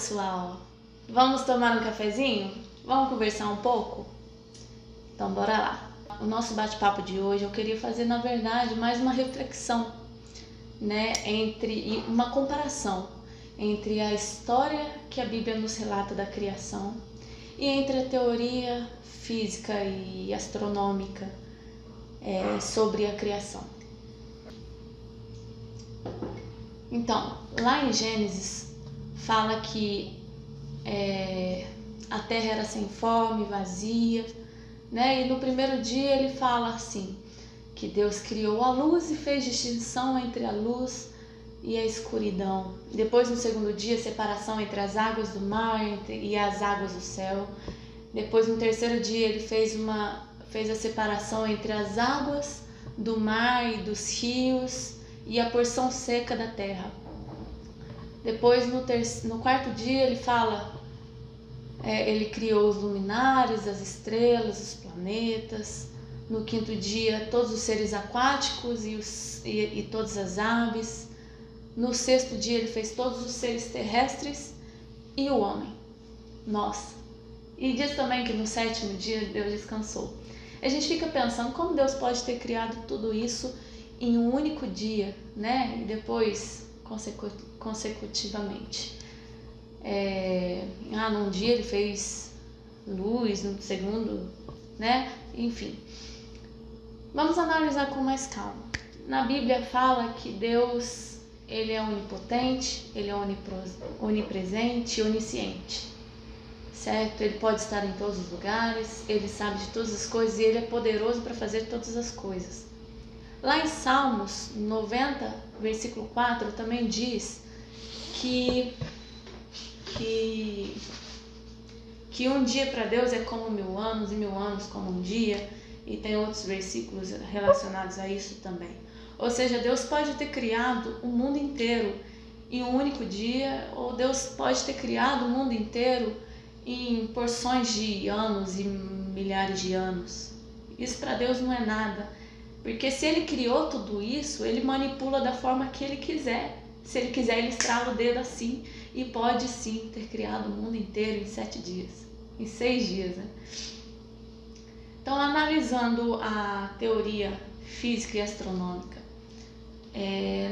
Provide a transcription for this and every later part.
pessoal! Vamos tomar um cafezinho? Vamos conversar um pouco? Então bora lá! O nosso bate-papo de hoje eu queria fazer, na verdade, mais uma reflexão, né, e uma comparação entre a história que a Bíblia nos relata da criação e entre a teoria física e astronômica sobre a criação. Então, lá em Gênesis fala que a terra era sem forma e vazia, né? E no primeiro dia ele fala assim, que Deus criou a luz e fez distinção entre a luz e a escuridão. Depois, no segundo dia, separação entre as águas do mar e as águas do céu. Depois, no terceiro dia, ele fez a separação entre as águas do mar e dos rios e a porção seca da terra. Depois, no quarto dia, ele fala, ele criou os luminares, as estrelas, os planetas. No quinto dia, todos os seres aquáticos e todas as aves. No sexto dia, ele fez todos os seres terrestres e o homem, nós. E diz também que no sétimo dia, Deus descansou. A gente fica pensando como Deus pode ter criado tudo isso em um único dia, né? E depois, consecutivamente. Num dia ele fez luz, no segundo, né? Enfim. Vamos analisar com mais calma. Na Bíblia fala que Deus, ele é onipotente, ele é onipresente e onisciente, certo? Ele pode estar em todos os lugares, ele sabe de todas as coisas e ele é poderoso para fazer todas as coisas. Lá em Salmos 90, versículo 4, também diz que um dia para Deus é como 1000 anos e 1000 anos como um dia, e tem outros versículos relacionados a isso também. Ou seja, Deus pode ter criado o mundo inteiro em um único dia, ou Deus pode ter criado o mundo inteiro em porções de anos e milhares de anos. Isso para Deus não é nada, porque se ele criou tudo isso, ele manipula da forma que ele quiser. Se ele quiser, ele estrala o dedo assim, e pode sim ter criado o mundo inteiro em 7 dias, em 6 dias, né? Então, analisando a teoria física e astronômica,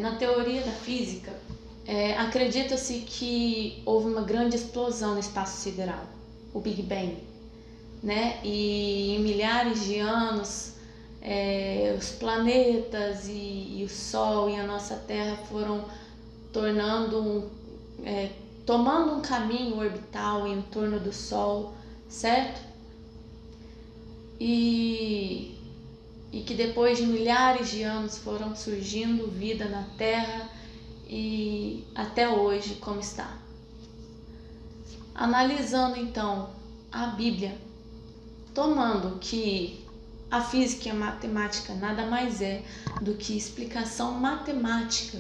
na teoria da física, acredita-se que houve uma grande explosão no espaço sideral, o Big Bang, né? E em milhares de anos, os planetas e o Sol e a nossa Terra foram tomando um caminho orbital em torno do Sol, certo? E que depois de milhares de anos foram surgindo vida na Terra e até hoje como está. Analisando então a Bíblia, tomando que a física e a matemática nada mais é do que explicação matemática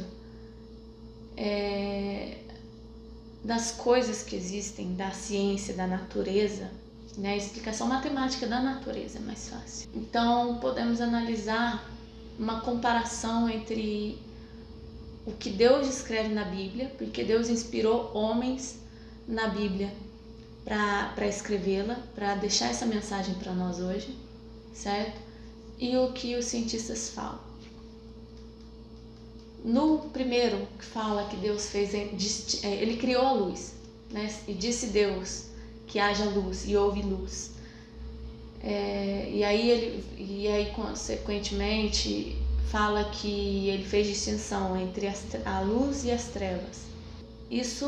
das coisas que existem, da ciência, da natureza, né? A explicação matemática da natureza é mais fácil. Então, podemos analisar uma comparação entre o que Deus escreve na Bíblia, porque Deus inspirou homens na Bíblia para escrevê-la, para deixar essa mensagem para nós hoje, certo? E o que os cientistas falam. No primeiro, que fala que Deus fez, ele criou a luz, né? E disse Deus que haja luz, e houve luz. E aí consequentemente fala que ele fez distinção entre a luz e as trevas. Isso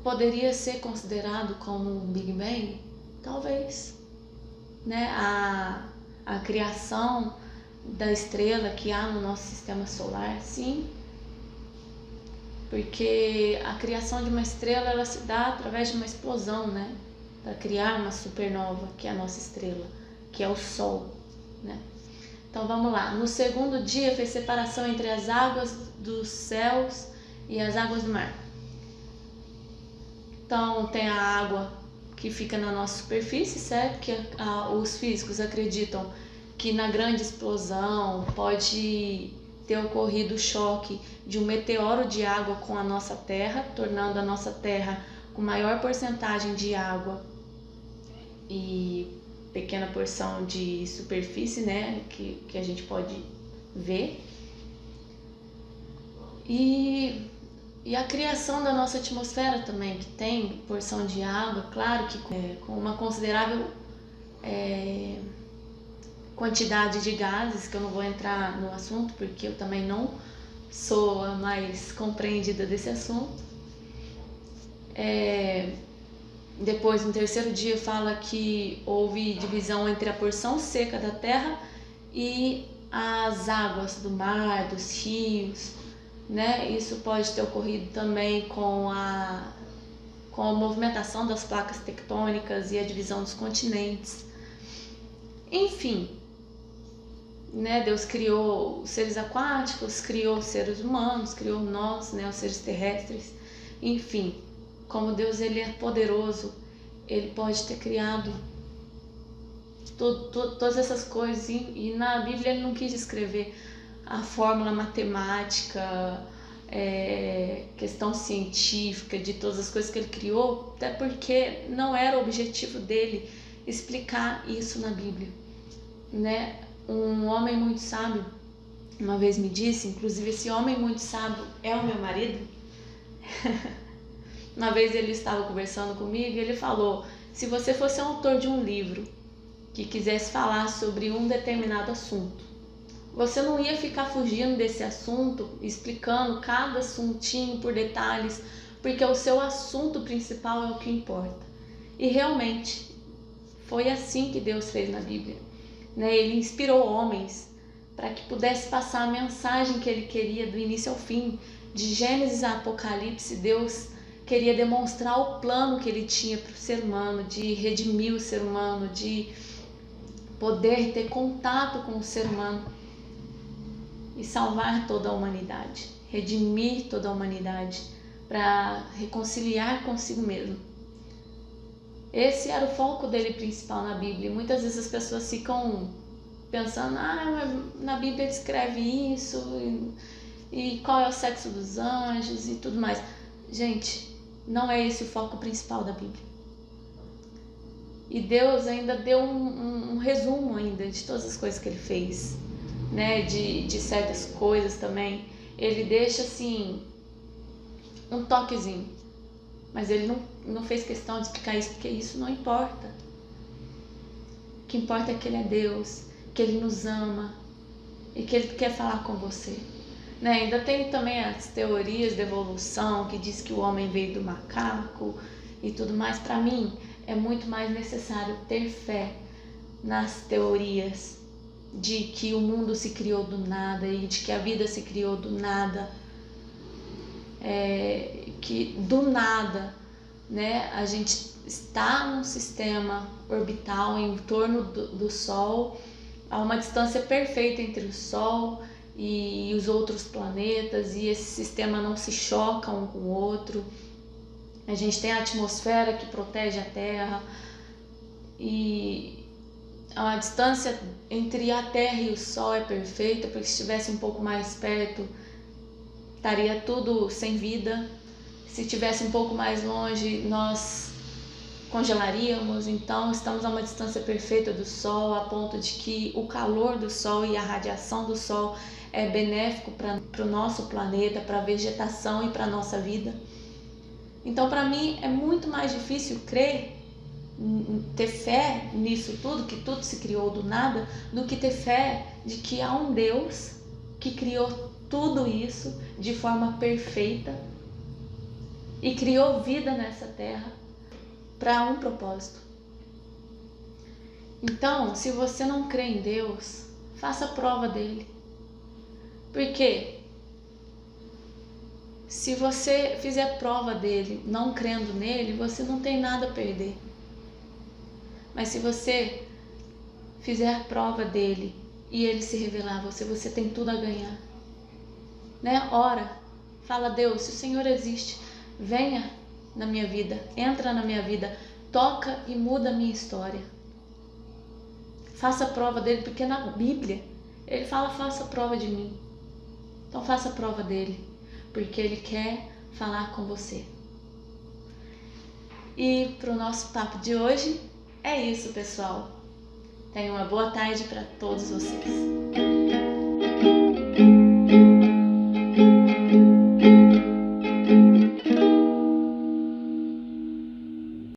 poderia ser considerado como um Big Bang? Talvez, né? A criação da estrela que há no nosso sistema solar, sim, porque a criação de uma estrela, ela se dá através de uma explosão, né? Para criar uma supernova, que é a nossa estrela, que é o Sol, né? Então vamos lá. No segundo dia fez separação entre as águas dos céus e as águas do mar. Então tem a água que fica na nossa superfície, certo? Que os físicos acreditam que na grande explosão pode ter ocorrido o choque de um meteoro de água com a nossa Terra, tornando a nossa Terra com maior porcentagem de água e pequena porção de superfície, né, que a gente pode ver. E a criação da nossa atmosfera também, que tem porção de água, claro que com uma considerável quantidade de gases, que eu não vou entrar no assunto, porque eu também não sou a mais compreendida desse assunto. Depois, no terceiro dia, fala que houve divisão entre a porção seca da terra e as águas do mar, dos rios, né? Isso pode ter ocorrido também com a movimentação das placas tectônicas e a divisão dos continentes. Enfim, né? Deus criou os seres aquáticos, criou os seres humanos, criou nós, né? Os seres terrestres. Enfim, como Deus ele é poderoso, ele pode ter criado todas essas coisas, e na Bíblia ele não quis escrever a fórmula matemática, questão científica de todas as coisas que ele criou, até porque não era o objetivo dele explicar isso na Bíblia, né? Um homem muito sábio uma vez me disse, inclusive esse homem muito sábio é o meu marido. Uma vez ele estava conversando comigo e ele falou: se você fosse autor de um livro que quisesse falar sobre um determinado assunto, você não ia ficar fugindo desse assunto, explicando cada assuntinho por detalhes, porque o seu assunto principal é o que importa. E realmente foi assim que Deus fez na Bíblia, né? Ele inspirou homens para que pudesse passar a mensagem que ele queria do início ao fim. De Gênesis a Apocalipse, Deus queria demonstrar o plano que ele tinha para o ser humano, de redimir o ser humano, de poder ter contato com o ser humano e salvar toda a humanidade, redimir toda a humanidade, para reconciliar consigo mesmo. Esse era o foco dele principal na Bíblia. Muitas vezes as pessoas ficam pensando: mas na Bíblia descreve isso, e qual é o sexo dos anjos e tudo mais. Gente, não é esse o foco principal da Bíblia. E Deus ainda deu um resumo ainda de todas as coisas que ele fez, né? De certas coisas também. Ele deixa assim um toquezinho, mas ele não fez questão de explicar isso, porque isso não importa. O que importa é que ele é Deus, que ele nos ama e que ele quer falar com você, né? Ainda tem também as teorias de evolução que diz que o homem veio do macaco e tudo mais. Para mim é muito mais necessário ter fé nas teorias de que o mundo se criou do nada e de que a vida se criou do nada, que do nada, né, a gente está num sistema orbital em torno do Sol, há uma distância perfeita entre o Sol e os outros planetas, e esse sistema não se choca um com o outro. A gente tem a atmosfera que protege a Terra, e a distância entre a Terra e o Sol é perfeita, porque se estivesse um pouco mais perto estaria tudo sem vida. Se estivesse um pouco mais longe nós congelaríamos. Então estamos a uma distância perfeita do Sol, a ponto de que o calor do Sol e a radiação do Sol é benéfico para o nosso planeta, para a vegetação e para a nossa vida. Então, para mim, é muito mais difícil crer, ter fé nisso tudo, que tudo se criou do nada, do que ter fé de que há um Deus que criou tudo isso de forma perfeita e criou vida nessa terra para um propósito. Então, se você não crê em Deus, faça prova dele. Porque se você fizer prova dele não crendo nele, você não tem nada a perder. Mas se você fizer a prova dele e ele se revelar a você, você tem tudo a ganhar, né? Ora, fala: Deus, se o Senhor existe, venha na minha vida, entra na minha vida, toca e muda a minha história. Faça a prova dele, porque na Bíblia ele fala: faça a prova de mim. Então faça a prova dele, porque ele quer falar com você. E para o nosso papo de hoje é isso, pessoal. Tenham uma boa tarde para todos vocês.